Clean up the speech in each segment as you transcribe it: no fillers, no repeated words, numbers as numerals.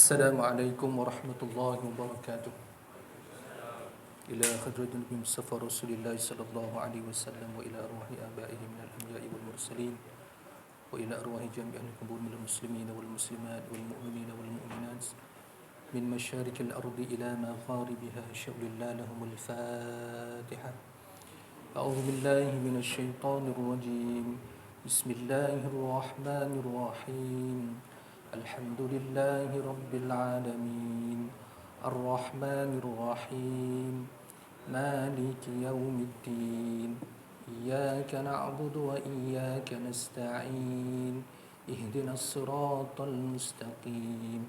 Assalamualaikum warahmatullahi wabarakatuh. Ila hadratin Nabi Mustafa Rasulillah sallallahu alaihi wasallam wa ila arwahi abaihi minal anbiya'i wal mursalin wa ila arwahi jami'il qubur minal muslimin wal muslimat wal mu'minin wal mu'minat min masyarikil ardi ila magharibiha syawlillah lahumul Fatihah. A'udzu billahi minasy syaithanir rajim. Bismillahirrahmanirrahim. Alhamdulillahi rabbil alamin. Ar-Rahmanir Rahim. Maliki yaumiddin. Iyyaka na'budu wa iyyaka nasta'in. Ihdinas siratal mustaqim.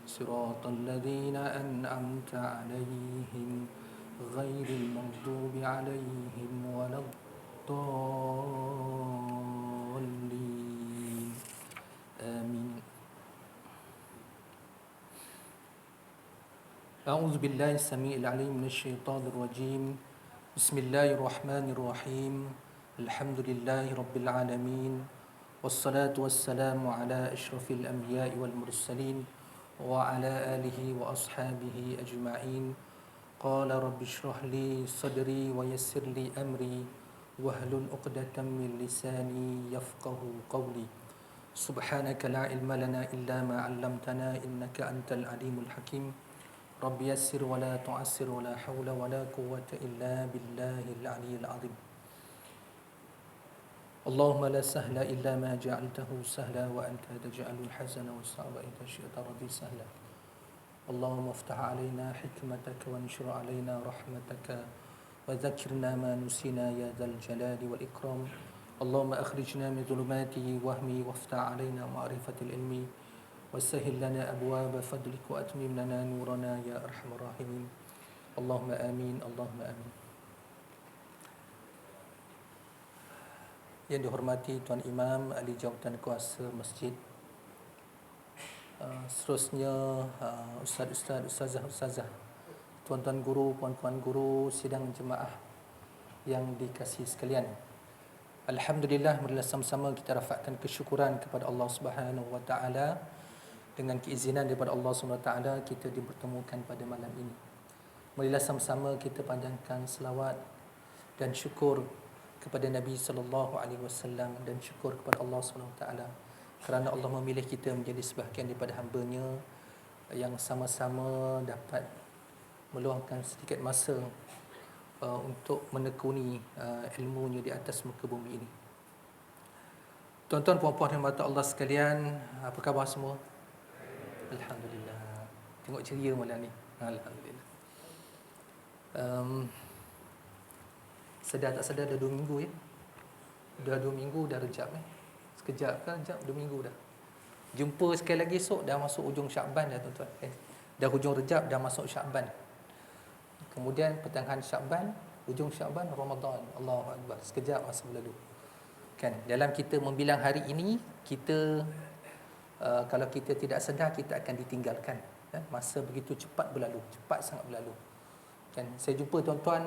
Siratal ladzina an'amta 'alaihim ghairil maghdubi 'alaihim waladdallin. Amin. A'udzu billahi as-sami'il 'alim minasy syaithanir rajim. Bismillahirrahmanirrahim. Alhamdulillahi rabbil alamin. Wassalatu wassalamu ala asyrafil anbiya'i wal mursalin wa ala alihi wa ashabihi ajma'in. Qala rabbi shrah li sadri wa yassir li amri wahlul 'uqdatam min lisani yafqahu qawli. Subhanaka la ilma lana illa ma 'allamtana innaka antal alimul hakim. Rabbi yassir wa la tu'assir wa la hawla wa la quwwata illa billahil aliyyil azim. Allahumma la sahla illa ma ja'altahu sahla wa anta taj'alul hazana was-sa'ba idha syi'ta radhi sahla. Allahumma iftah 'alaina hikmataka wa anshur 'alaina rahmataka wa dhakkirna ma nusina ya dzal jalali wal ikram. Allahumma akhrijna min dhulumati wahmi waftah 'alaina ma'rifatil ilmi وسهل لنا أبواب فضلك وأتمم لنا نورنا يا أرحم الراحمين. اللهم آمين اللهم آمين. Yang dihormati Tuan Imam Ahli Jawatan Kuasa Masjid, seterusnya ustazah, tuan-tuan guru, puan-puan guru, sidang jemaah yang dikasihi sekalian. Alhamdulillah, marilah sama-sama kita rafakkan kesyukuran kepada Allah Subhanahu wa taala. Dengan keizinan daripada Allah SWT, kita dipertemukan pada malam ini. Marilah sama-sama kita panjangkan selawat dan syukur kepada Nabi SAW dan syukur kepada Allah SWT kerana Allah memilih kita menjadi sebahagian daripada hamba-Nya yang sama-sama dapat meluangkan sedikit masa untuk menekuni ilmunya di atas muka bumi ini. Tuan-tuan, puan-puan yang mata Allah sekalian, apa khabar semua? Alhamdulillah. Tengok ceria malam ni. Alhamdulillah. Sedar tak sedar dah 2 minggu ya. Dah 2 minggu dah Rejab Sekejap kan Rejab, 2 minggu dah. Jumpa sekali lagi esok dah masuk hujung Syakban dah tuan-tuan. Dah hujung Rejab dah masuk Syakban. Kemudian pertengahan Syakban, hujung Syakban, Ramadan. Allahu Akbar. Sekejap masa berlalu. Kan dalam kita membilang hari ini, kita kalau kita tidak sedar, kita akan ditinggalkan. Masa begitu cepat berlalu, cepat sangat berlalu. Kan saya jumpa tuan-tuan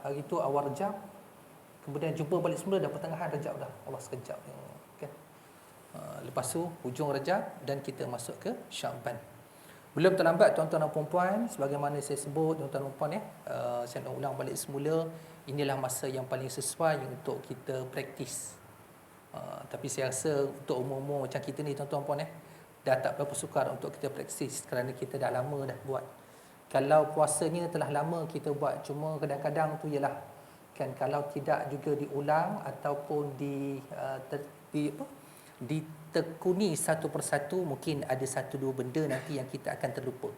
hari itu awal Rejab, kemudian jumpa balik semula dah pertengahan Rejab dah. Allah, sekejap kan. Lepas tu hujung Rejab dan kita masuk ke Syakban. Belum terlambat tuan-tuan dan puan-puan, sebagaimana saya sebut tuan-tuan dan puan saya nak ulang balik semula, inilah masa yang paling sesuai untuk kita praktis. Tapi saya rasa untuk umur-umur macam kita ni tuan-tuan puan dah tak berapa sukar untuk kita praktis kerana kita dah lama dah buat. Kalau puasanya telah lama kita buat, cuma kadang-kadang tu ialah kan, kalau tidak juga diulang ataupun ditekuni satu persatu, mungkin ada 1-2 benda nanti yang kita akan terlupa.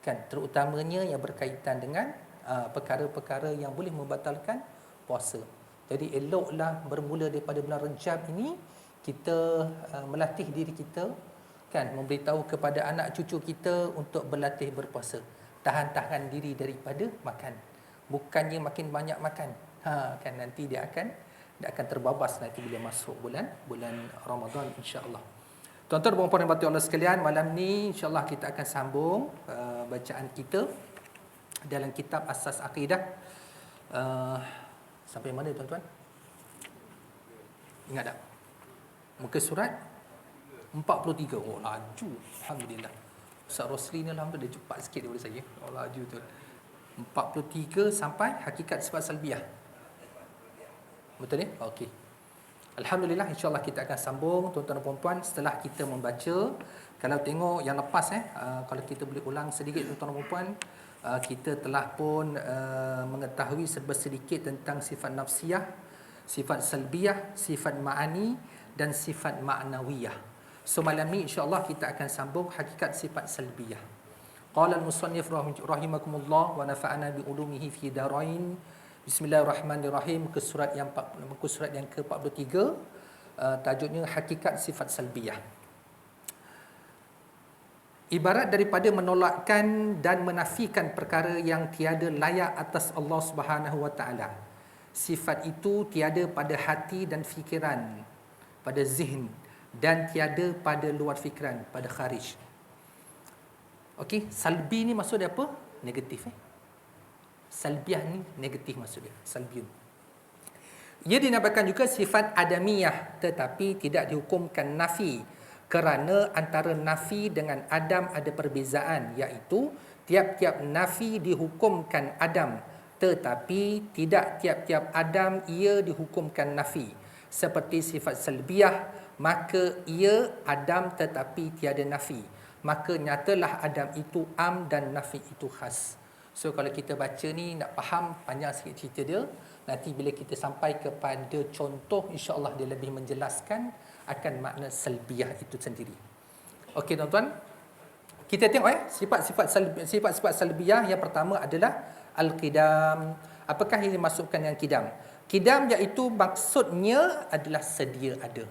Kan, terutamanya yang berkaitan dengan perkara-perkara yang boleh membatalkan puasa. Jadi eloklah bermula daripada bulan Rejab ini kita melatih diri kita, kan, memberitahu kepada anak cucu kita untuk berlatih berpuasa. Tahan-tahan diri daripada makan. Bukannya makin banyak makan. Kan nanti dia akan terbabas nanti bila masuk bulan Ramadan, insya-Allah. Tuan-tuan dan puan-puan yang dirahmati Allah sekalian, malam ni insya-Allah kita akan sambung bacaan kita dalam kitab Asas Aqidah. Sampai mana tuan-tuan? Ingat tak? Muka surat 43. Oh, laju. Alhamdulillah. Ustaz Rosli ni alhamdulillah dia cepat sikit daripada saya. Oh laju tu. 43 sampai hakikat sifat salbiyah. Betul ni? Okey. Alhamdulillah, insya-Allah kita akan sambung tuan-tuan dan puan-puan setelah kita membaca. Kalau tengok yang lepas kalau kita boleh ulang sedikit tuan-tuan dan puan-puan, kita telah pun mengetahui sedikit tentang sifat nafsiyah, sifat salbiyah, sifat ma'ani dan sifat ma'nawiyah. So malam ni insya-Allah kita akan sambung hakikat sifat salbiyah. Qala al-musannif rahimakumullah wa nafa'ana bi ulumihi fi darain. Bismillahirrahmanirrahim, muka surat yang ke-43, tajuknya hakikat sifat salbiyah. Ibarat daripada menolakkan dan menafikan perkara yang tiada layak atas Allah Subhanahu wa taala. Sifat itu tiada pada hati dan fikiran, pada zihn, dan tiada pada luar fikiran, pada kharij. Okey, salbi ni maksud dia apa? Negatif. Salbiah ni negatif maksud dia, salbiun. Ia dinamakan juga sifat adamiyah, tetapi tidak dihukumkan nafi, kerana antara nafi dengan adam ada perbezaan, iaitu tiap-tiap nafi dihukumkan adam, tetapi tidak tiap-tiap adam ia dihukumkan nafi. Seperti sifat salbiyah, maka ia adam tetapi tiada nafi. Maka nyatalah adam itu am dan nafi itu khas. So kalau kita baca ni nak faham panjang sikit cerita dia, nanti bila kita sampai kepada contoh, insya-Allah dia lebih menjelaskan akan makna salbiyah itu sendiri. Okey tuan-tuan, kita tengok sifat-sifat salbiyah. Yang pertama adalah al-qidam. Apakah yang dimaksudkan yang qidam? Qidam iaitu maksudnya adalah sedia ada.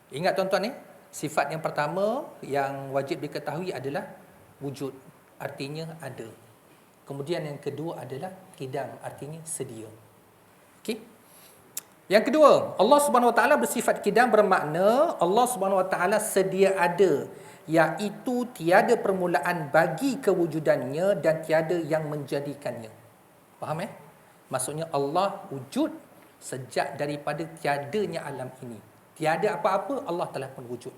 Ingat tuan-tuan sifat yang pertama yang wajib diketahui adalah wujud, artinya ada. Kemudian yang kedua adalah qidam, artinya sedia. Okey. Yang kedua, Allah Subhanahu Wa Taala bersifat qidam bermakna Allah Subhanahu Wa Taala sedia ada, iaitu tiada permulaan bagi kewujudannya dan tiada yang menjadikannya. Faham Maksudnya Allah wujud sejak daripada tiadanya alam ini. Tiada apa-apa, Allah telah pun wujud.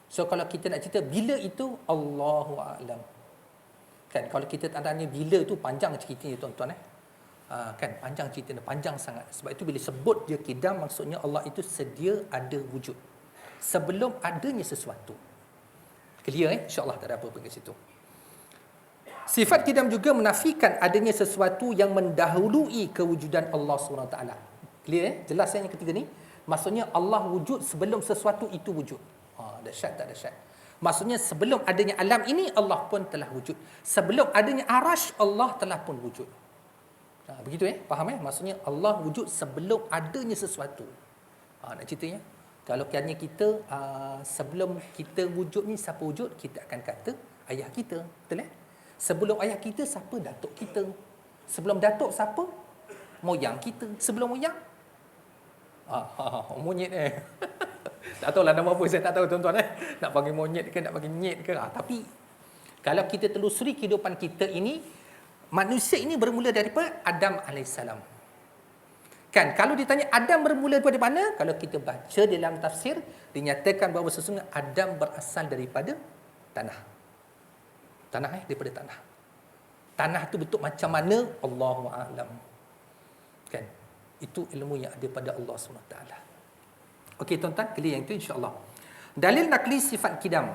So kalau kita nak cerita bila itu, Allahu a'lam. Kan kalau kita tanya bila tu panjang ceritanya tuan-tuan kan panjang ceritanya, panjang sangat. Sebab itu bila sebut dia qidam, maksudnya Allah itu sedia ada wujud sebelum adanya sesuatu. Clear insya-Allah, tak ada apa-apa kat situ. Sifat qidam juga menafikan adanya sesuatu yang mendahului kewujudan Allah SWT. Clear jelas yang ketiga ni. Maksudnya Allah wujud sebelum sesuatu itu wujud. Dahsyat tak dahsyat? Maksudnya sebelum adanya alam ini Allah pun telah wujud. Sebelum adanya arash Allah telah pun wujud. Begitu faham Maksudnya Allah wujud sebelum adanya sesuatu. Nak ceritanya, kalau kiranya kita sebelum kita wujud ni, siapa wujud? Kita akan kata ayah kita, betul Sebelum ayah kita, siapa? Datuk kita. Sebelum datuk, siapa? Moyang kita. Sebelum moyang, monyet tak tahulah nama apa, saya tak tahu tuan-tuan nak panggil monyet ke, nak panggil nyet ke. Tapi kalau kita telusuri kehidupan kita ini, manusia ini bermula daripada Adam alaihissalam. Kan kalau ditanya Adam bermula daripada mana? Kalau kita baca dalam tafsir, dinyatakan bahawa sesungguhnya Adam berasal daripada tanah. Daripada tanah. Tanah tu bentuk macam mana? Allahu a'lam. Kan? Itu ilmu yang ada pada Allah SWT. Okey tuan-tuan, clear yang itu insya-Allah. Dalil nakli sifat qidam.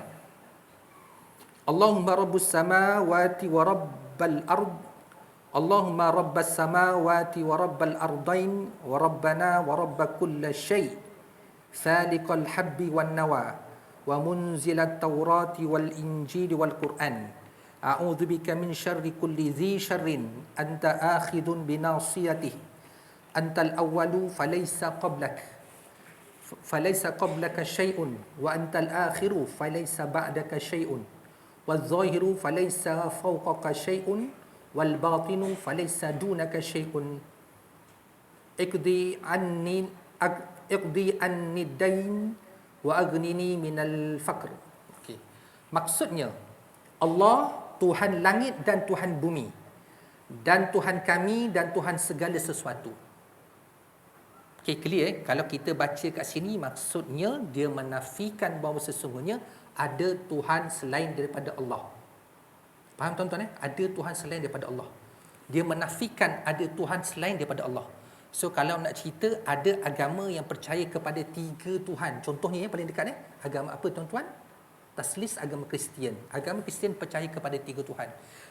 Allahumma rabbus samawati wa rabbal ard. Allahumma rabbas samawati wa rabbal ardain wa rabbana wa rabb kulli syai'. Faliqal habbi wan nawa wa munzilat taurati wal injili wal Qur'an. A'udzu bika min syarri kulli dhi syarrin anta akhidun bi nasiyatihi. Antal awwalu falaysa qablaka syai'un wa antal akhiru falaysa ba'daka syai'un wal zahiru falaysa fawqaka syai'un wal batinu falaysa dunaka syai'un iqdi anni dain wa aghnini minal faqr. Okey. Maksudnya Allah Tuhan langit dan Tuhan bumi, dan Tuhan kami dan Tuhan segala sesuatu. Okey, clear Kalau kita baca kat sini, maksudnya dia menafikan bahawa sesungguhnya ada Tuhan selain daripada Allah. Faham tuan-tuan? Ada Tuhan selain daripada Allah. Dia menafikan ada Tuhan selain daripada Allah. So kalau nak cerita, ada agama yang percaya kepada 3 Tuhan. Contohnya yang paling dekat agama apa tuan-tuan? Taslis agama Kristian. Agama Kristian percaya kepada 3 Tuhan.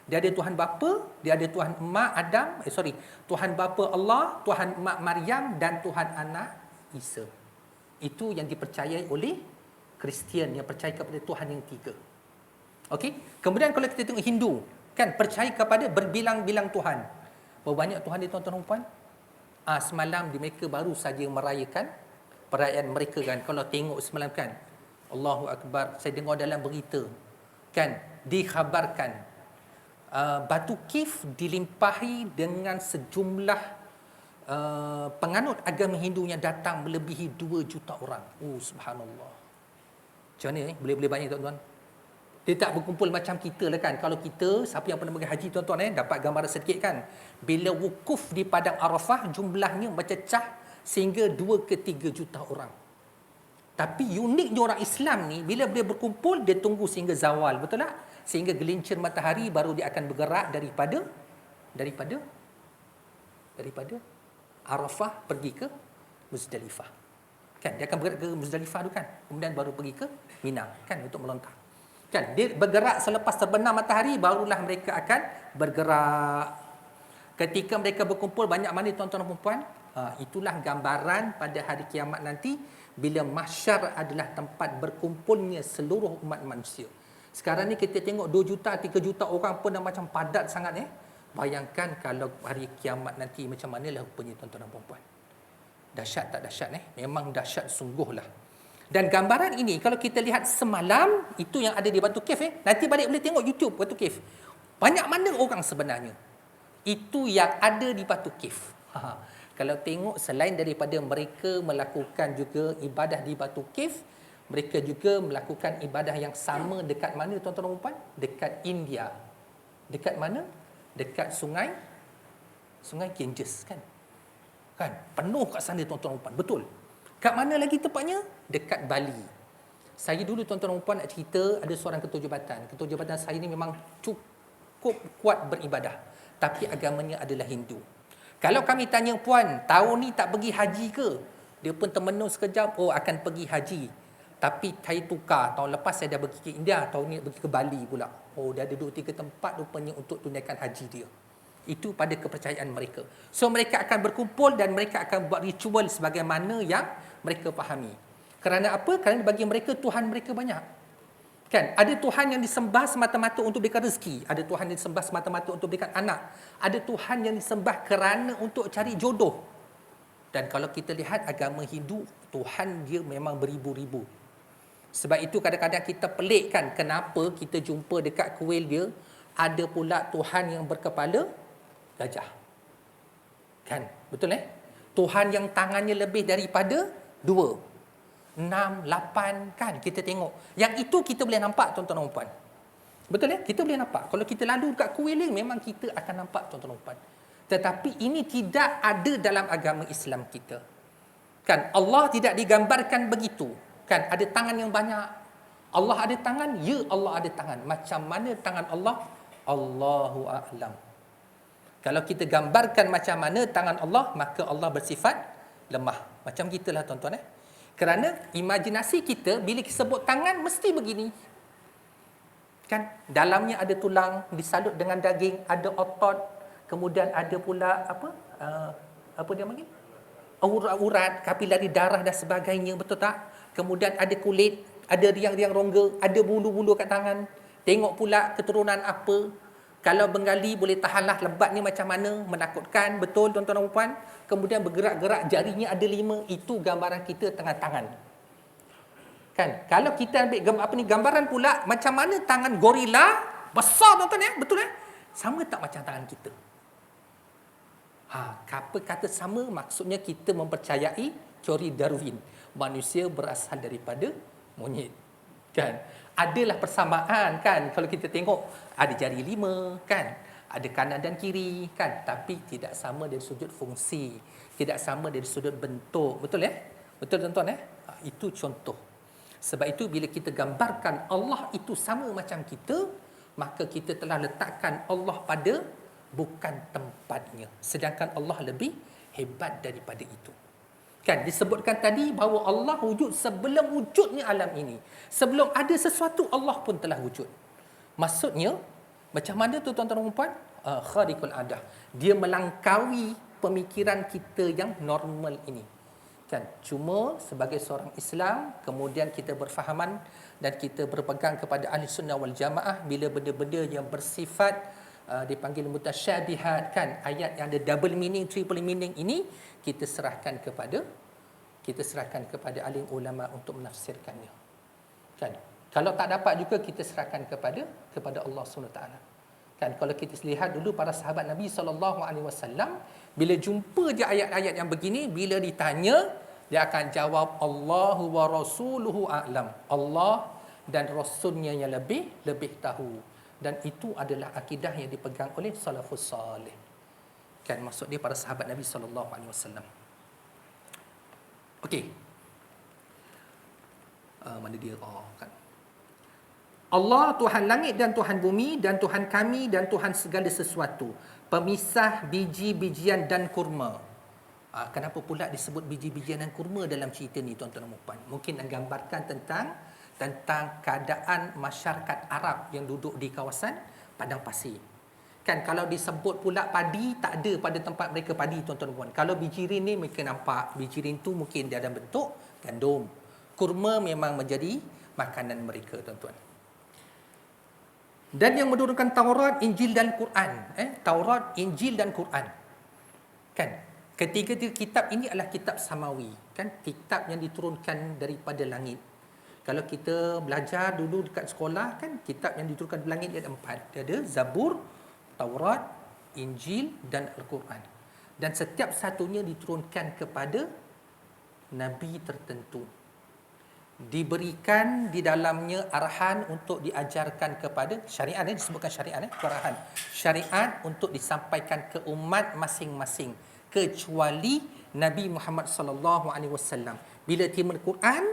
Dia ada Tuhan bapa, dia ada Tuhan emak Adam, Tuhan bapa Allah, Tuhan emak Maryam dan Tuhan anak Isa. Itu yang dipercayai oleh Kristian yang percaya kepada Tuhan yang 3. Okey. Kemudian kalau kita tengok Hindu, kan percaya kepada berbilang-bilang Tuhan. Berapa banyak Tuhan dia tuan-tuan dan puan? Semalam mereka baru saja merayakan perayaan mereka kan. Kalau tengok semalam kan, Allahu Akbar, saya dengar dalam berita kan, dikhabarkan Batu Kif dilimpahi dengan sejumlah penganut agama Hindu yang datang melebihi 2 juta orang. Oh subhanallah. Macam mana boleh banyak tuan-tuan? Dia tak berkumpul macam kita lah kan. Kalau kita, siapa yang pernah pergi haji tuan-tuan dapat gambaran sedikit kan. Bila wukuf di Padang Arafah, jumlahnya bercecah sehingga 2 ke 3 juta orang. Tapi uniknya orang Islam ni, bila dia berkumpul, dia tunggu sehingga zawal, betul tak? Sehingga gelincir matahari baru dia akan bergerak daripada Arafah pergi ke Muzdalifah. Kan dia akan bergerak ke Muzdalifah tu kan. Kemudian baru pergi ke Mina kan untuk melontar. Kan dia bergerak selepas terbenam matahari barulah mereka akan bergerak. Ketika mereka berkumpul banyak mana tuan-tuan dan puan-puan? Itulah gambaran pada hari kiamat nanti bila mahsyar adalah tempat berkumpulnya seluruh umat manusia. Sekarang ni kita tengok 2 juta, 3 juta orang pun dah macam padat sangat Bayangkan kalau hari kiamat nanti macam manalah rupanya tuan-tuan dan puan-puan. Dahsyat tak dahsyat Memang dahsyat sungguhlah. Dan gambaran ini kalau kita lihat semalam itu yang ada di Batu Kif nanti balik boleh tengok YouTube Batu Kif. Banyak mana orang sebenarnya? Itu yang ada di Batu Kif. Kalau tengok selain daripada mereka melakukan juga ibadah di Batu Kif, mereka juga melakukan ibadah yang sama dekat mana tuan-tuan dan puan? Dekat India. Dekat mana? Dekat Sungai Ganges kan. Kan penuh kat sana tuan-tuan dan puan. Betul. Kat mana lagi tepatnya? Dekat Bali. Saya dulu tuan-tuan dan puan nak cerita ada seorang ketua jabatan. Ketua jabatan saya ni memang cukup kuat beribadah. Tapi agamanya adalah Hindu. Kalau kami tanya puan, tahun ni tak pergi haji ke? Dia pun termenung sekejap, akan pergi haji. Tapi saya tukar. Tahun lepas saya dah pergi ke India, tahun ni pergi ke Bali pula. Dia ada 2-3 tempat rupanya untuk tunaikan haji dia. Itu pada kepercayaan mereka. So mereka akan berkumpul dan mereka akan buat ritual sebagaimana yang mereka fahami. Kerana apa? Kerana bagi mereka Tuhan mereka banyak. Kan? Ada Tuhan yang disembah semata-mata untuk berikan rezeki. Ada Tuhan yang disembah semata-mata untuk berikan anak. Ada Tuhan yang disembah kerana untuk cari jodoh. Dan kalau kita lihat agama Hindu, Tuhan dia memang beribu-ribu. Sebab itu kadang-kadang kita pelik kan kenapa kita jumpa dekat kuil dia ada pula Tuhan yang berkepala gajah. Kan? Betul Tuhan yang tangannya lebih daripada 2. 6, 8 kan kita tengok. Yang itu kita boleh nampak tuan-tuan dan puan. Betul Kita boleh nampak. Kalau kita lalu dekat kuil memang kita akan nampak tuan-tuan dan puan. Tetapi ini tidak ada dalam agama Islam kita. Kan Allah tidak digambarkan begitu. Kan ada tangan yang banyak. Allah ada tangan, ya Allah ada tangan. Macam mana tangan Allah? Allahu a'lam. Kalau kita gambarkan macam mana tangan Allah, maka Allah bersifat lemah. Macam gitulah tuan-tuan Kerana imajinasi kita bila kita sebut tangan mesti begini. Kan dalamnya ada tulang disalut dengan daging, ada otot, kemudian ada pula apa dia panggil? Urat-urat, kapilari darah dan sebagainya, betul tak? Kemudian ada kulit, ada riang-riang rongga, ada bulu-bulu kat tangan. Tengok pula keturunan apa. Kalau Bengali boleh tahanlah lebat ni macam mana, menakutkan, betul tuan-tuan dan puan. Kemudian bergerak-gerak jarinya ada 5, itu gambaran kita tengah tangan. Kan? Kalau kita ambil gambaran pula macam mana tangan gorila besar tuan-tuan betul Sama tak macam tangan kita? Apa kata sama? Maksudnya kita mempercayai teori Darwin. Manusia berasal daripada monyet. Kan? Adalah persamaan kan kalau kita tengok ada jari 5 kan, ada kanan dan kiri kan, tapi tidak sama dari sudut fungsi, tidak sama dari sudut bentuk. Betul Betul tuan-tuan Itu contoh. Sebab itu bila kita gambarkan Allah itu sama macam kita, maka kita telah letakkan Allah pada bukan tempatnya. Sedangkan Allah lebih hebat daripada itu. Kan disebutkan tadi bahawa Allah wujud sebelum wujudnya alam ini. Sebelum ada sesuatu, Allah pun telah wujud. Maksudnya, macam mana tu tuan-tuan dan puan? Khariqul adah. Dia melangkaui pemikiran kita yang normal ini. Kan? Cuma sebagai seorang Islam, kemudian kita berfahaman dan kita berpegang kepada ahli sunnah wal jamaah bila benda-benda yang bersifat dipanggil mutasyabihat, kan, ayat yang ada double meaning, triple meaning ini kita serahkan kepada alim ulama untuk menafsirkannya. Kan? Kalau tak dapat juga kita serahkan kepada Allah Subhanahu taala. Kan, kalau kita lihat dulu para sahabat Nabi SAW, bila jumpa je ayat-ayat yang begini, bila ditanya, dia akan jawab Allahu wa rasuluhu a'lam. Allah dan Rasulnya yang lebih tahu. Dan itu adalah akidah yang dipegang oleh salafus salih. Kan, maksud dia para sahabat Nabi SAW. Okey. Mana dia? Kan. Allah Tuhan langit dan Tuhan bumi dan Tuhan kami dan Tuhan segala sesuatu. Pemisah biji-bijian dan kurma. Kenapa pula disebut biji-bijian dan kurma dalam cerita ni tuan-tuan dan puan? Mungkin menggambarkan tentang keadaan masyarakat Arab yang duduk di kawasan padang pasir. Kan kalau disebut pula padi, tak ada pada tempat mereka padi tuan-tuan dan puan. Kalau bijirin ni mereka nampak, bijirin tu mungkin dia ada bentuk gandum. Kurma memang menjadi makanan mereka tuan-tuan. Dan yang menurunkan Taurat, Injil dan Quran. Taurat, Injil dan Quran. Kan? Ketiga-tiga kitab ini adalah kitab samawi. Kan? Kitab yang diturunkan daripada langit. Kalau kita belajar dulu dekat sekolah, kan, kitab yang diturunkan dari langit ada 4. Dia ada Zabur, Taurat, Injil dan Al-Quran. Dan setiap satunya diturunkan kepada Nabi tertentu. Diberikan di dalamnya arahan untuk diajarkan kepada syariat, disebutkan syariat, arahan syariat untuk disampaikan ke umat masing-masing, kecuali Nabi Muhammad sallallahu alaihi wasallam. Bila timbul Quran,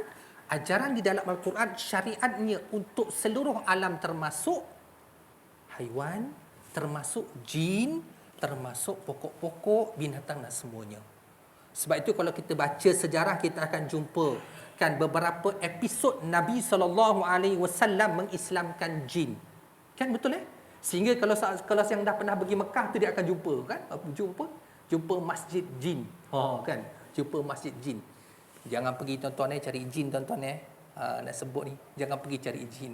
ajaran di dalam Al-Quran syariatnya untuk seluruh alam, termasuk haiwan, termasuk jin, termasuk pokok-pokok, binatang dan semuanya. Sebab itu kalau kita baca sejarah, kita akan jumpa kan beberapa episod Nabi SAW mengislamkan jin. Kan betul Sehingga kalau yang dah pernah pergi Mekah tu dia akan jumpa kan? Jumpa masjid jin. Kan? Jumpa masjid jin. Jangan pergi tuan-tuan cari jin tuan-tuan nak sebut ni. Jangan pergi cari jin.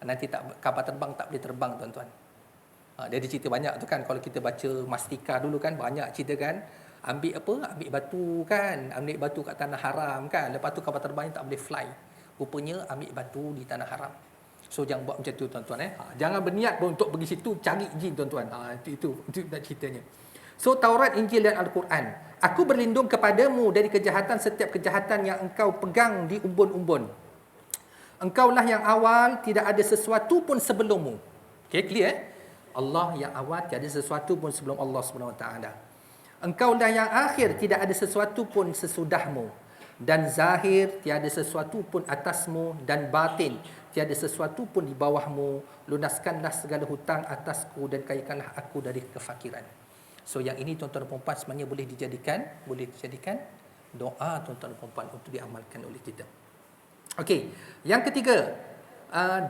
Nanti kapal terbang tak boleh terbang tuan-tuan. Dia ada cerita banyak tu kan, kalau kita baca Mastika dulu kan banyak cerita kan. Ambil batu kan, ambil batu kat tanah haram kan, lepas tu kapal terbang tak boleh fly, rupanya ambil batu di tanah haram. So jangan buat macam tu tuan-tuan jangan berniat pun untuk pergi situ cari jin tuan-tuan. Itu nak ceritanya. So Taurat, Injil dan Al-Quran. Aku berlindung kepadamu dari kejahatan, setiap kejahatan yang engkau pegang di umbun-umbun. Engkaulah yang awal, tidak ada sesuatu pun sebelummu. Okay, clear Allah yang awal, tiada sesuatu pun sebelum Allah SWT. Engkaulah yang akhir, tidak ada sesuatu pun sesudahmu. Dan zahir, tiada sesuatu pun atasmu. Dan batin, tiada sesuatu pun di bawahmu. Lunaskanlah segala hutang atasku dan kayakanlah aku dari kefakiran. So yang ini tuan-tuan dan puan sebenarnya boleh dijadikan doa tuan-tuan dan puan untuk diamalkan oleh kita. Okey, yang ketiga,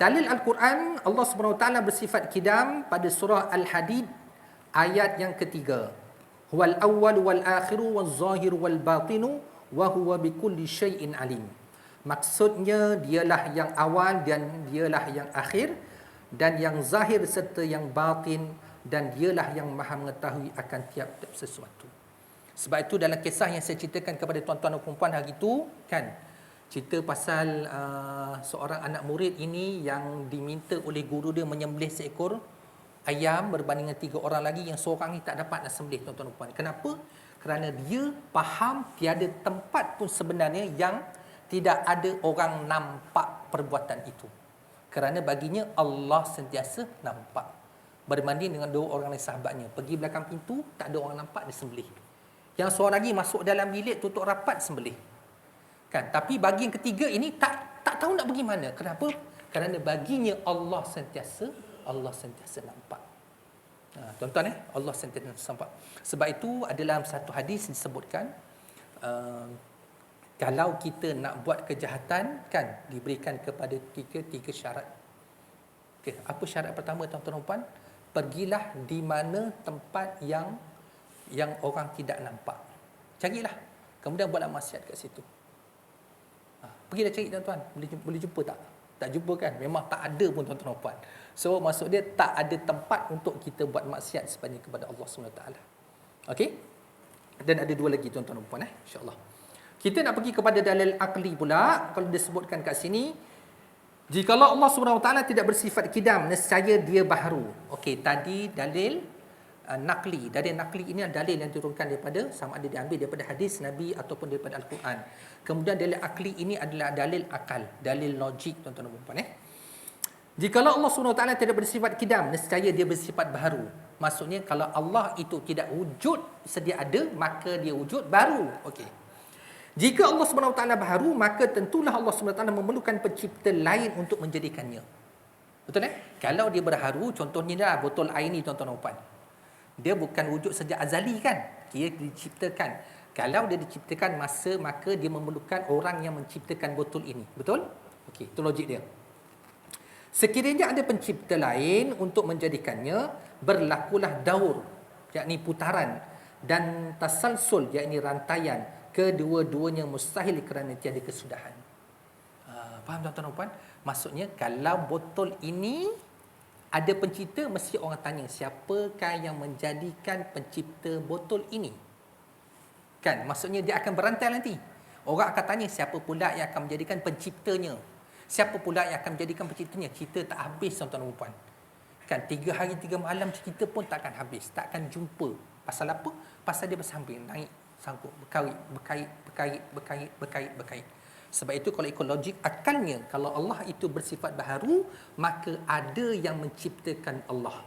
dalil Al-Quran, Allah SWT bersifat kidam pada surah Al-Hadid ayat yang ketiga. Huwal awwal wal akhiru wal zahiru wal batinu wa huwa bikulli syai'in alim. Maksudnya dialah yang awal dan dialah yang akhir dan yang zahir serta yang batin, dan dialah yang maha mengetahui akan tiap-tiap sesuatu. Sebab itu dalam kisah yang saya ceritakan kepada tuan-tuan dan puan hari itu kan, cerita pasal seorang anak murid ini yang diminta oleh guru dia menyembelih seekor ayam berbanding dengan 3 orang lagi, yang seorang ni tak dapat nak sembelih tuan-tuan dan puan. Kenapa? Kerana dia faham tiada tempat pun sebenarnya yang tidak ada orang nampak perbuatan itu. Kerana baginya Allah sentiasa nampak. Berbanding dengan 2 orang lain sahabatnya, pergi belakang pintu, tak ada orang nampak, dia sembelih. Yang seorang lagi masuk dalam bilik, tutup rapat, sembelih. Kan? Tapi bagi yang ketiga ini tak tak tahu nak pergi mana. Kenapa? Kerana baginya Allah sentiasa nampak. Tuan-tuan, Allah sentiasa nampak. Sebab itu adalah satu hadis disebutkan, kalau kita nak buat kejahatan, kan diberikan kepada kita 3 syarat. Okay. Apa syarat pertama, tuan-tuan dan puan? Pergilah di mana tempat yang orang tidak nampak. Carilah. Kemudian buatlah maksiat kat situ. Pergilah cari, tuan-tuan. Boleh jumpa tak? Tak jumpa kan? Memang tak ada pun, tuan-tuan dan puan. So maksud dia tak ada tempat untuk kita buat maksiat sebenarnya kepada Allah SWT. Okey? Dan ada 2 lagi, tuan-tuan dan puan, insya-Allah. Kita nak pergi kepada dalil akli pula. Kalau disebutkan kat sini, jikalau Allah SWT tidak bersifat kidam, nescaya dia baharu. Okey, tadi dalil nakli. Dalil nakli ini adalah dalil yang diturunkan daripada, sama ada diambil daripada hadis Nabi ataupun daripada Al-Quran. Kemudian dalil akli ini adalah dalil akal, dalil logik, tuan-tuan dan puan. Jikalau Allah SWT tidak bersifat kidam, nescaya dia bersifat baharu. Maksudnya kalau Allah itu tidak wujud sedia ada, maka dia wujud baru. Okey. Jika Allah SWT baharu, maka tentulah Allah SWT memerlukan pencipta lain untuk menjadikannya. Betul Kalau dia berharu, contohnya dah botol air ni, tuan-tuan dan puan. Dia bukan wujud sejak azali kan? Dia diciptakan. Kalau dia diciptakan maka dia memerlukan orang yang menciptakan botol ini. Betul? Okey, itu logik dia. Sekiranya ada pencipta lain untuk menjadikannya, berlakulah daur, yakni putaran, dan tasalsul, yakni rantaian. Kedua-duanya mustahil kerana tiada kesudahan. Faham, tuan-tuan dan puan? Maksudnya kalau botol ini ada pencipta, mesti orang tanya siapakah yang menjadikan pencipta botol ini. Kan? Maksudnya dia akan berantai nanti. Orang akan tanya siapa pula yang akan menjadikan penciptanya. Siapa pula yang akan menjadikan penciptanya. Cerita tak habis, tuan-tuan dan puan. Kan 3 hari 3 malam cerita pun takkan habis. Takkan jumpa. Pasal apa? Pasal dia bersambung, naik, sangkut, berkait. Sebab itu kalau ikut logik akalnya, kalau Allah itu bersifat baharu, maka ada yang menciptakan Allah.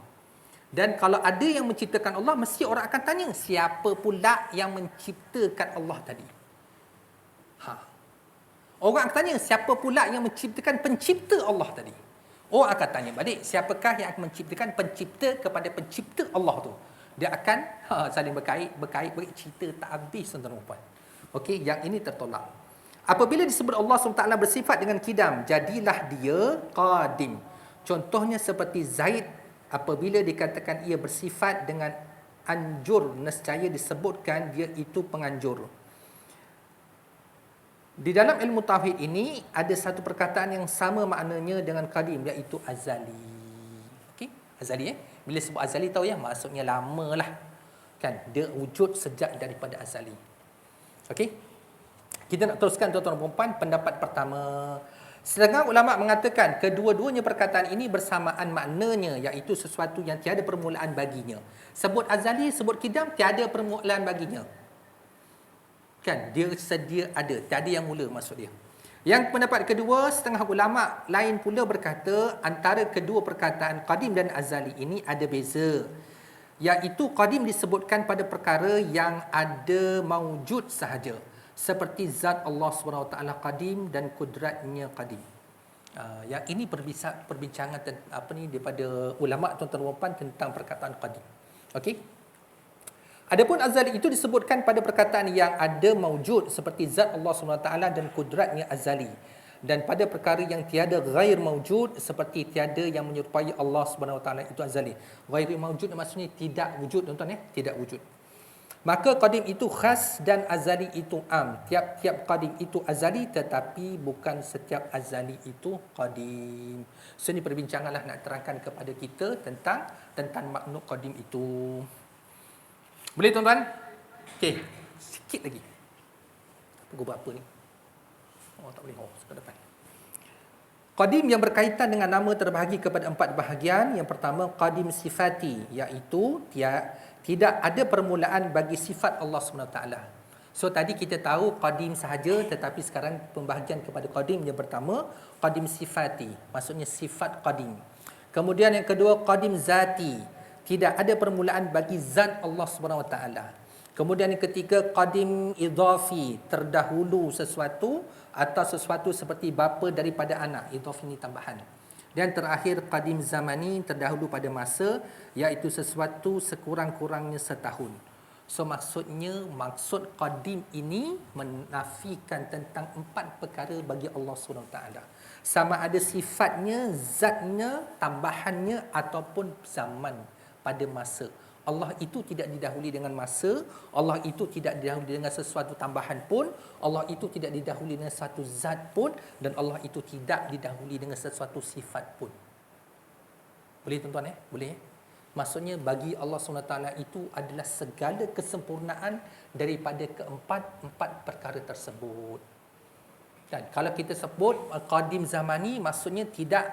Dan kalau ada yang menciptakan Allah, mesti orang akan tanya, siapa pula yang menciptakan Allah tadi? Orang akan tanya, siapa pula yang menciptakan pencipta Allah tadi? Orang akan tanya balik, siapakah yang akan menciptakan pencipta kepada pencipta Allah tu? Dia akan saling berkait, cerita tak habis, tuan-tuan dan puan. Okey, yang ini tertolak. Apabila disebut Allah SWT bersifat dengan kidam, jadilah dia qadim. Contohnya seperti Zaid, apabila dikatakan ia bersifat dengan anjur, nescaya disebutkan dia itu penganjur. Di dalam ilmu tauhid ini ada satu perkataan yang sama maknanya dengan qadim, iaitu azali. Okey, azali Bila sebut azali tahu maksudnya lama lah. Kan, dia wujud sejak daripada azali. Okey. Kita nak teruskan, tuan-tuan dan puan, pendapat pertama. Setengah ulama mengatakan kedua-duanya perkataan ini bersamaan maknanya, iaitu sesuatu yang tiada permulaan baginya. Sebut azali, sebut kidam, tiada permulaan baginya. Kan, dia sedia ada, tiada yang mula maksud dia. Yang pendapat kedua, setengah ulama lain pula berkata antara kedua perkataan qadim dan azali ini ada beza. Iaitu qadim disebutkan pada perkara yang ada maujud sahaja. Seperti zat Allah SWT qadim dan kudratnya qadim. Yang ini perbincangan daripada ulama, tuan-tuan dan puan, tentang perkataan qadim. Okey. Adapun azali itu disebutkan pada perkataan yang ada maujud seperti zat Allah SWT dan kudratnya azali. Dan pada perkara yang tiada ghair maujud seperti tiada yang menyerupai Allah SWT itu azali. Ghair maujud maksudnya tidak wujud, tuan-tuan tidak wujud. Maka qadim itu khas dan azali itu am. Tiap-tiap qadim itu azali, tetapi bukan setiap azali itu qadim. So ini perbincanganlah nak terangkan kepada kita tentang makna qadim itu. Boleh, tuan-tuan? Okey, sikit lagi. Pukul berapa ni? Oh, tak boleh. Oh, sebelah depan. Qadim yang berkaitan dengan nama terbahagi kepada 4 bahagian. Yang pertama, qadim sifati, iaitu tidak ada permulaan bagi sifat Allah SWT. So, tadi kita tahu qadim sahaja, tetapi sekarang pembahagian kepada qadim yang pertama, qadim sifati, maksudnya sifat qadim. Kemudian yang kedua, qadim zati. Tidak ada permulaan bagi zat Allah SWT. Kemudian yang ketiga, qadim idhafi, terdahulu sesuatu atau sesuatu seperti bapa daripada anak. Idhafi ni tambahan. Dan terakhir, qadim zamani, terdahulu pada masa, iaitu sesuatu sekurang-kurangnya setahun. So maksud qadim ini menafikan tentang 4 perkara bagi Allah SWT. Sama ada sifatnya, zatnya, tambahannya ataupun zaman pada masa. Allah itu tidak didahului dengan masa, Allah itu tidak didahului dengan sesuatu tambahan pun, Allah itu tidak didahului dengan satu zat pun, dan Allah itu tidak didahului dengan sesuatu sifat pun. Boleh tuan-tuan Boleh Maksudnya bagi Allah SWT itu adalah segala kesempurnaan daripada keempat perkara tersebut. Dan kalau kita sebut qadim zamani, maksudnya tidak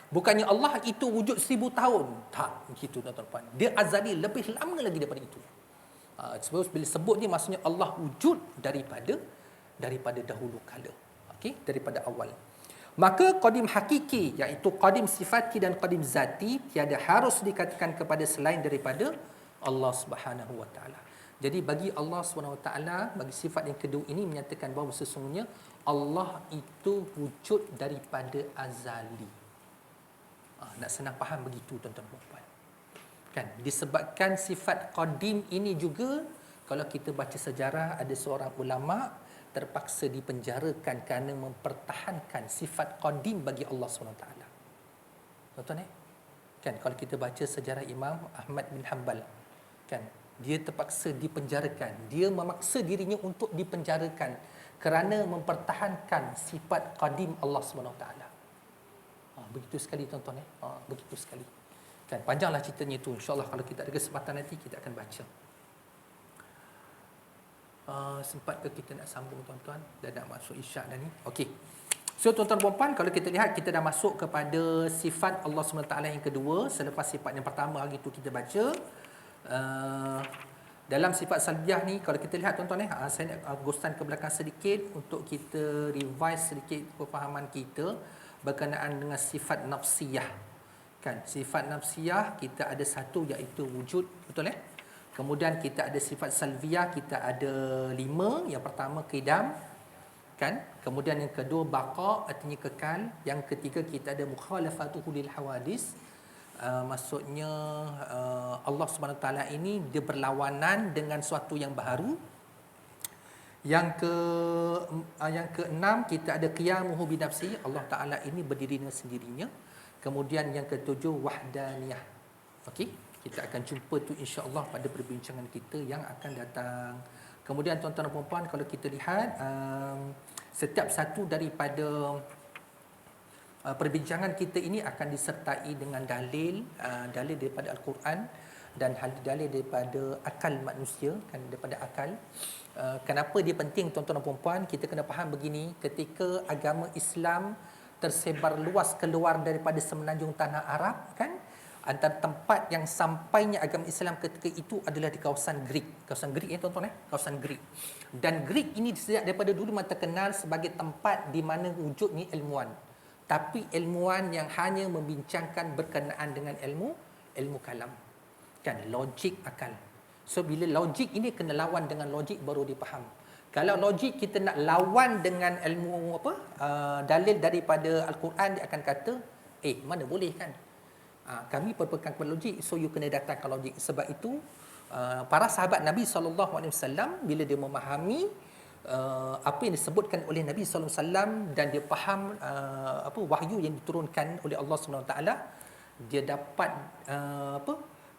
bukannya Allah itu wujud 1000 tahun. Tak, begitu tuan-tuan. Dia azali, lebih lama lagi daripada itu. Sebab bila sebut ni maksudnya Allah wujud daripada dahulu kala. Okey, daripada awal. Maka qadim hakiki, iaitu qadim sifati dan qadim zati, tiada harus dikatakan kepada selain daripada Allah Subhanahu wa taala. Jadi bagi Allah Subhanahu wa taala, bagi sifat yang kedua ini menyatakan bahawa sesungguhnya Allah itu wujud daripada azali. Nak senang faham begitu tuan-tuan dan puan. Kan, disebabkan sifat qadim ini juga, kalau kita baca sejarah, ada seorang ulama terpaksa dipenjarakan kerana mempertahankan sifat qadim bagi Allah SWT. Tuan-tuan kan, kalau kita baca sejarah Imam Ahmad bin Hanbal, kan, dia terpaksa dipenjarakan. Dia memaksa dirinya untuk dipenjarakan kerana mempertahankan sifat qadim Allah SWT. Begitu sekali tuan-tuan begitu sekali. Kan, panjanglah ceritanya itu. InsyaAllah kalau kita ada kesempatan nanti kita akan baca. Sempat ke kita nak sambung tuan-tuan? Dah nak masuk isyak dah ni. Okey. So tuan-tuan dan puan, kalau kita lihat, kita dah masuk kepada sifat Allah SWT yang kedua. Selepas sifat yang pertama hari itu kita baca. Dalam sifat salbiah ni, kalau kita lihat tuan-tuan saya nak ghostan ke belakang sedikit untuk kita revise sedikit kefahaman kita berkenaan dengan sifat nafsiyah. Kan, sifat nafsiyah kita ada satu, iaitu wujud, betul Kemudian kita ada sifat salviyah, kita ada 5. Yang pertama qidam, kan? Kemudian yang kedua baqa, artinya kekal. Yang ketiga kita ada mukhalafatuhu lil hawadis. Maksudnya Allah Subhanahu taala ini dia berlawanan dengan suatu yang baru. Yang keenam kita ada qiyamuhu bi nafsi, Allah taala ini berdiri dengan sendirinya. Kemudian yang ketujuh wahdaniyah. Okey, kita akan jumpa tu insya-Allah pada perbincangan kita yang akan datang. Kemudian tuan-tuan dan puan-puan, kalau kita lihat setiap satu daripada perbincangan kita ini akan disertai dengan dalil daripada Al-Quran dan dalil daripada akal manusia, kan, daripada akal. Kenapa dia penting tuan-tuan dan puan-puan? Kita kena faham begini, ketika agama Islam tersebar luas keluar daripada semenanjung tanah Arab, kan, antara tempat yang sampainya agama Islam ketika itu adalah di kawasan Greek. Kawasan Greek tuan-tuan kawasan Greek. Dan Greek ini sejak daripada dulu memang terkenal sebagai tempat di mana wujudnya ilmuwan. Tapi ilmuwan yang hanya membincangkan berkenaan dengan ilmu kalam. Kan, logik akal. So bila logik ini kena lawan dengan logik baru dipaham. Kalau logik kita nak lawan dengan ilmu dalil daripada Al-Quran, dia akan kata, mana boleh kan? Kami berpegang kepada logik, so you kena datangkan logik. Sebab itu para sahabat Nabi SAW bila dia memahami apa yang disebutkan oleh Nabi SAW dan dia faham wahyu yang diturunkan oleh Allah SWT, dia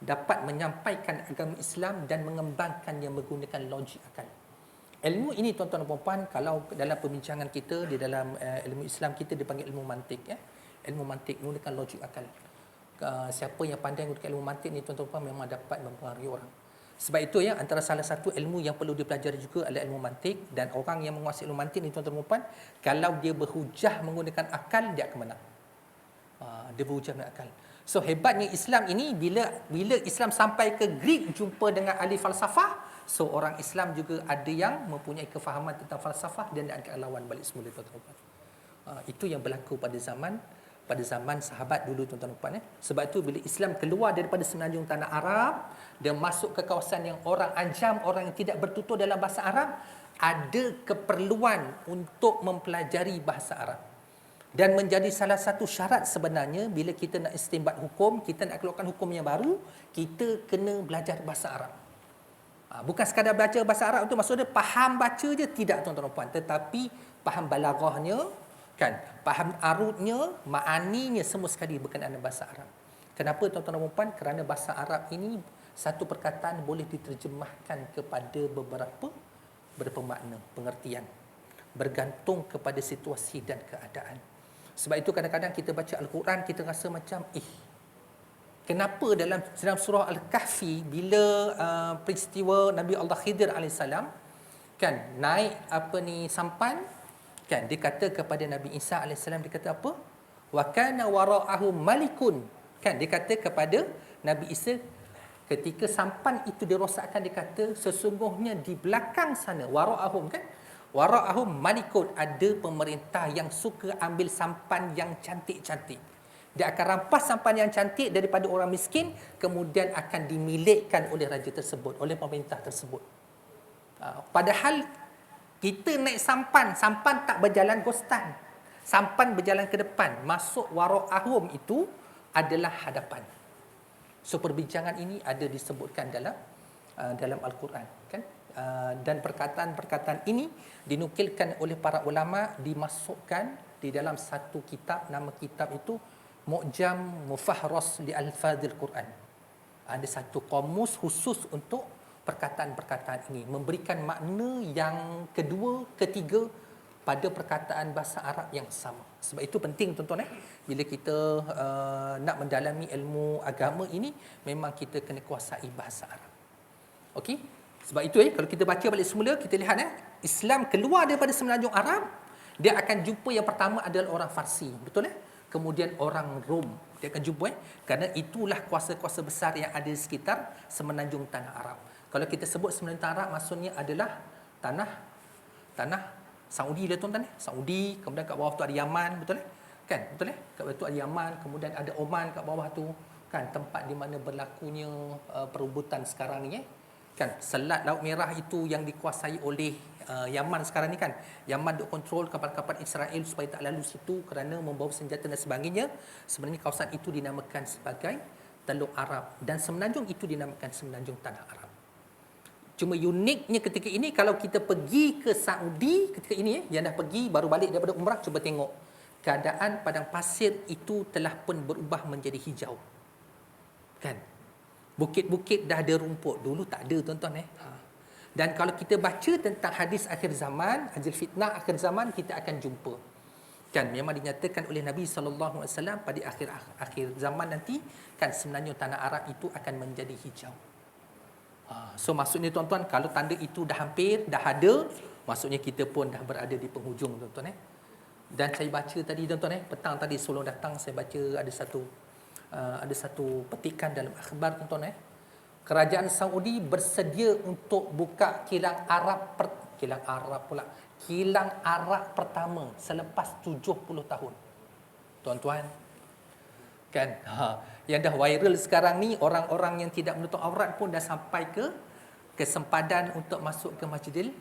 dapat menyampaikan agama Islam dan mengembangkannya menggunakan logik akal. Ilmu ini tuan-tuan dan puan-puan, kalau dalam perbincangan kita di dalam ilmu Islam kita dipanggil ilmu mantik ilmu mantik menggunakan logik akal. Siapa yang pandai menggunakan ilmu mantik ni tuan-tuan dan puan memang dapat mempengaruhi orang. Sebab itu antara salah satu ilmu yang perlu dipelajari juga adalah ilmu mantik, dan orang yang menguasai ilmu mantik ni tuan-tuan dan puan, kalau dia berhujah menggunakan akal, dia akan menang. Dia berhujah dengan akal. So hebatnya Islam ini, bila Islam sampai ke Greek jumpa dengan ahli falsafah, so orang Islam juga ada yang mempunyai kefahaman tentang falsafah dan dia akan lawan balik semula tuan-tuan dan puan. Itu yang berlaku pada zaman pada zaman sahabat dulu tuan-tuan dan puan. Sebab itu bila Islam keluar daripada semenanjung tanah Arab dan masuk ke kawasan yang orang ajam, orang yang tidak bertutur dalam bahasa Arab, ada keperluan untuk mempelajari bahasa Arab. Dan menjadi salah satu syarat sebenarnya bila kita nak istinbat hukum, kita nak keluarkan hukum yang baru, kita kena belajar bahasa Arab. Bukan sekadar baca bahasa Arab itu maksudnya faham baca je, tidak tuan-tuan dan puan, tetapi faham balaghahnya, kan, faham arudnya, ma'aninya, semua sekali berkenaan dengan bahasa Arab. Kenapa tuan-tuan dan puan? Kerana bahasa Arab ini satu perkataan boleh diterjemahkan kepada beberapa makna, pengertian, bergantung kepada situasi dan keadaan. Sebab itu kadang-kadang kita baca Al-Quran, kita rasa macam, kenapa dalam surah Al-Kahfi, bila peristiwa Nabi Allah Khidir AS, kan, naik sampan, kan, dia kata kepada Nabi Isa AS, dia kata apa? Wa kana wara'ahum malikun. Kan, dia kata kepada Nabi Isa, ketika sampan itu dirosakkan, dia kata, sesungguhnya di belakang sana, wara'ahum, kan, wara'ahum malikun, ada pemerintah yang suka ambil sampan yang cantik-cantik. Dia akan rampas sampan yang cantik daripada orang miskin, kemudian akan dimilikkan oleh raja tersebut, oleh pemerintah tersebut. Padahal kita naik sampan tak berjalan gostan. Sampan berjalan ke depan. Masuk wara'ahum itu adalah hadapan. So perbincangan ini ada disebutkan dalam Al-Quran, kan? Dan perkataan-perkataan ini dinukilkan oleh para ulama, dimasukkan di dalam satu kitab, nama kitab itu Mu'jam Mufahras li Alfadhil Quran. Ada satu kamus khusus untuk perkataan-perkataan ini, memberikan makna yang kedua, ketiga pada perkataan bahasa Arab yang sama. Sebab itu penting tuan-tuan, bila kita nak mendalami ilmu agama ini, memang kita kena kuasai bahasa Arab. Okey? Sebab itu kalau kita baca balik semula, kita lihat Islam keluar daripada semenanjung Arab, dia akan jumpa yang pertama adalah orang Farsi, betul kemudian orang Rom, dia akan jumpa kerana itulah kuasa-kuasa besar yang ada di sekitar semenanjung tanah Arab. Kalau kita sebut semenanjung tanah Arab, maksudnya adalah tanah Saudi lah tuan-tuan. Saudi, kemudian kat bawah tu ada Yaman, betul kan? Betul kat bawah tu ada Yaman, kemudian ada Oman kat bawah tu, kan, tempat di mana berlakunya perebutan sekarang ni kan. Selat Laut Merah itu yang dikuasai oleh Yaman sekarang ni, kan. Yaman duk kontrol kapal-kapal Israel supaya tak lalu situ kerana membawa senjata dan sebagainya. Sebenarnya kawasan itu dinamakan sebagai Teluk Arab dan semenanjung itu dinamakan semenanjung tanah Arab. Cuma uniknya ketika ini, kalau kita pergi ke Saudi ketika ini, yang dah pergi baru balik daripada umrah, cuba tengok keadaan padang pasir itu telah pun berubah menjadi hijau, kan. Bukit-bukit dah ada rumput, dulu tak ada tuan-tuan. Dan kalau kita baca tentang hadis akhir zaman, hadis fitnah akhir zaman, kita akan jumpa, kan, memang dinyatakan oleh Nabi SAW pada akhir zaman nanti, kan, sebenarnya tanah Arab itu akan menjadi hijau. So maksudnya tuan-tuan, kalau tanda itu dah hampir, dah ada, maksudnya kita pun dah berada di penghujung tuan-tuan. Dan saya baca tadi tuan-tuan, petang tadi sebelum datang, saya baca ada satu petikan dalam akhbar tuan-tuan. Kerajaan Saudi bersedia untuk buka kilang Arab pertama selepas 70 tahun. Tuan-tuan, kan, yang dah viral sekarang ni, orang-orang yang tidak menutup aurat pun dah sampai ke kesempadan untuk masuk ke Masjid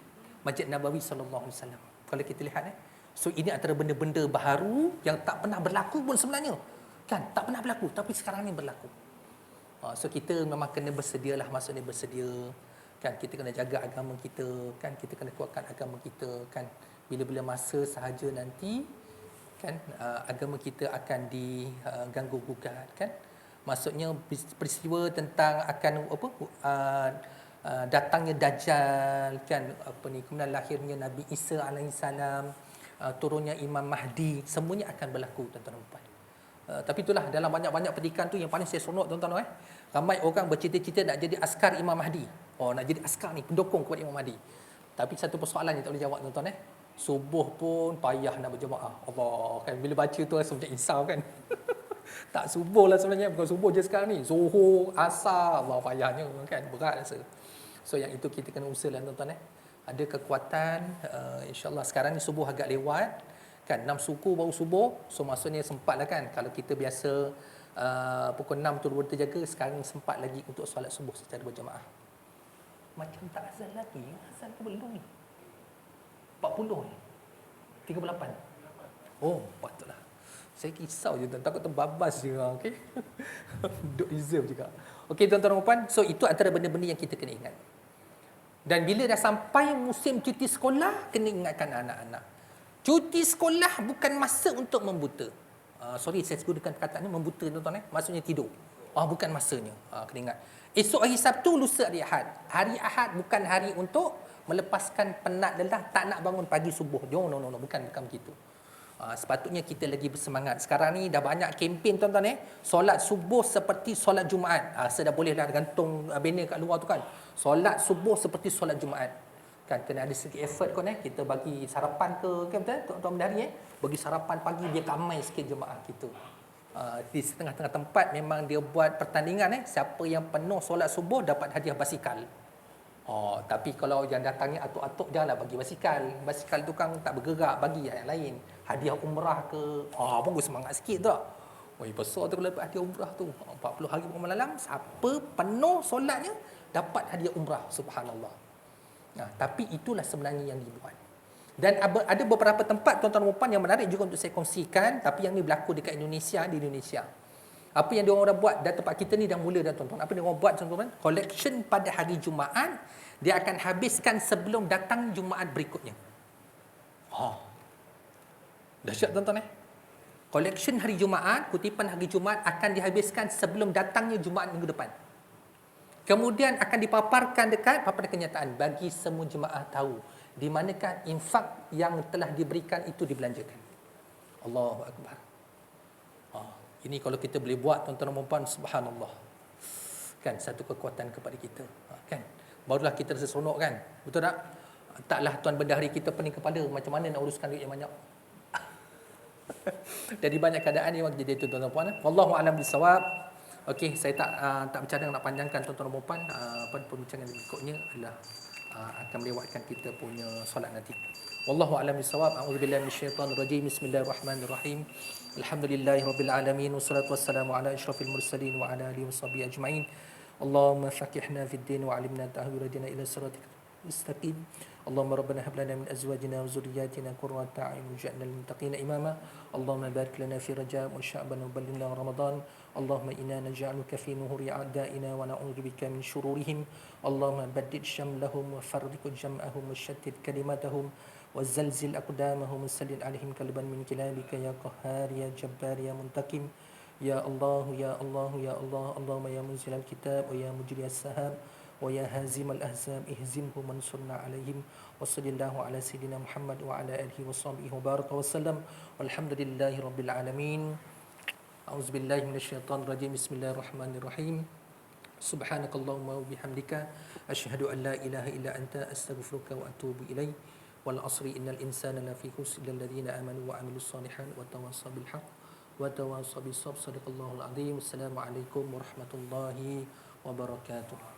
Nabawi sallallahu alaihi wasallam. Kalau kita lihat so ini antara benda-benda baharu yang tak pernah berlaku pun sebenarnya, kan, tak pernah berlaku tapi sekarang ni berlaku. So kita memang kena bersedialah, maksudnya bersedia, kan, kita kena jaga agama kita, kan, kita kena kuatkan agama kita, kan. Bila-bila masa sahaja nanti, kan, agama kita akan diganggu gugat, kan. Maksudnya peristiwa tentang akan datangnya Dajjal, kan, kemudian lahirnya Nabi Isa alaihissalam, turunnya Imam Mahdi, semuanya akan berlaku tuan-tuan dan puan. Tapi itulah, dalam banyak-banyak petikan tu yang paling saya seronok tuan-tuan, ramai orang bercita-cita nak jadi askar Imam Mahdi. Nak jadi askar ni, pendukung kepada Imam Mahdi. Tapi satu persoalan yang tak boleh jawab tuan-tuan. Subuh pun payah nak berjemaah. Allah, kan, bila baca tu rasa macam insaf, kan. Tak subuh lah sebenarnya, bukan subuh je sekarang ni. Zuhur, asar, Allah, payahnya, kan, berat rasa. So yang itu kita kena usahalah tuan-tuan. Ada kekuatan, insya-Allah sekarang ni subuh agak lewat, Kan 6 suku baru subuh, so maksudnya sempat lah kan. Kalau kita biasa pukul 6 tu baru terjaga, sekarang sempat lagi untuk solat subuh secara berjamaah. Macam tak azan lagi, azan ke belum ni? 40 ni. 38. Oh, patutlah. Saya risau je tuan, takut terbabas je. Okey. Duk reserve juga. Okey tuan-tuan dan puan, so itu antara benda-benda yang kita kena ingat. Dan bila dah sampai musim cuti sekolah, kena ingatkan anak-anak. Cuti sekolah bukan masa untuk membuta. Sorry, saya gunakan perkataan ni membuta tuan-tuan. Maksudnya tidur. Bukan masanya. Kena ingat. Esok hari Sabtu, lusa hari Ahad. Hari Ahad bukan hari untuk melepaskan penat lelah, tak nak bangun pagi subuh. No, bukan begitu. Sepatutnya kita lagi bersemangat. Sekarang ni dah banyak kempen tuan-tuan. Solat subuh seperti solat Jumaat. Saya dah bolehlah gantung banner kat luar tu kan. Solat subuh seperti solat Jumaat. Kan kena ada sedikit effort kon kita bagi sarapan ke kan betul tuan-tuan bendahari bagi sarapan pagi biar ramai sikit jemaah kita. Di setengah-tengah tempat memang dia buat pertandingan siapa yang penuh solat subuh dapat hadiah basikal. Tapi kalau yang datangnya atuk-atuk janganlah bagi basikal. Basikal tu kan tak bergerak, bagi yang lain. Hadiah umrah ke. Bagus semangat sikit tak? Besar tu kalau dapat hadiah umrah tu. 40 hari malam siapa penuh solatnya dapat hadiah umrah. Subhanallah. Tapi itulah sebenarnya yang dibuat. Dan ada beberapa tempat tuan-tuan dan puan yang menarik juga untuk saya kongsikan, tapi yang ni berlaku dekat Indonesia, di Indonesia. Apa yang diorang dah buat, dan tempat kita ni dah mula dah tuan-tuan. Apa yang diorang buat tuan-tuan? Collection pada hari Jumaat, dia akan habiskan sebelum datang Jumaat berikutnya. Dahsyat tuan-tuan Collection hari Jumaat, kutipan hari Jumaat akan dihabiskan sebelum datangnya Jumaat minggu depan. Kemudian akan dipaparkan dekat paparan kenyataan bagi semua jemaah tahu di manakah infak yang telah diberikan itu dibelanjakan. Allahu Akbar. Ini kalau kita boleh buat tuan-tuan dan puan, subhanallah. Kan satu kekuatan kepada kita. Kan? Barulah kita rasa seronok kan? Betul tak? Taklah tuan bendahari kita pening kepala macam mana nak uruskan duit yang banyak. Jadi banyak keadaan yang jadi tuan-tuan dan puan. Wallahu a'lam bissawab. Okey, saya tak bercadang nak panjangkan tuan-tuan dan puan. Pada perbincangan berikutnya adalah akan melewatkan kita punya solat nanti. Wallahu a'lam bissawab. A'udzubillahi minasyaitonir rajim. Bismillahirrahmanirrahim. Alhamdulillahirabbil alamin wassalatu wassalamu ala asyrafil mursalin wa ala alihi washabihi ajmain. Allahumma faqihna fid din wa 'allimna ta'wil dina ila siratikal mustaqim. Allahumma rabbana hab lana min azwajina wa dhurriyyatina qurrata a'yun waj'alna lil muttaqina imama. Allahumma barik lana fi Rajab wa Sya'ban wa ballighna Ramadan. Allahumma inna naj'aluka fi nuhuri a'da'ina wa na'udzu bika min shururihim. Allahumma baddid syamlahum wa farriq jam'ahum wa shattid kalimatahum wa zalzil aqdamahum wa sallil alaihim kalban min kilalika ya qahhar ya jabbar ya muntaqim. Ya Allah ya Allah ya Allah. Allahumma ya munzilal kitab wa ya mujriyas sahab wa ya hazimal ahzab ihzimhum mansurna alaihim wa sallallahu ala sayidina Muhammad wa ala alihi wa sahbihi wa baraka wa sallam walhamdulillahi rabbil alamin. A'udzubillahi minasyaitonir rajim. Bismillahirrahmanirrahim. Subhanakallahumma wa bihamdika asyhadu an la ilaha illa anta astaghfiruka wa atubu ilaik. Wal 'asri innal insana lafi khusr illa alladziina amanu wa 'amilus shalihat wa tawassaw bil haqq wa tawassaw bis sabr. Shadaqallahul 'azim. Assalamu alaikum warahmatullahi wabarakatuh.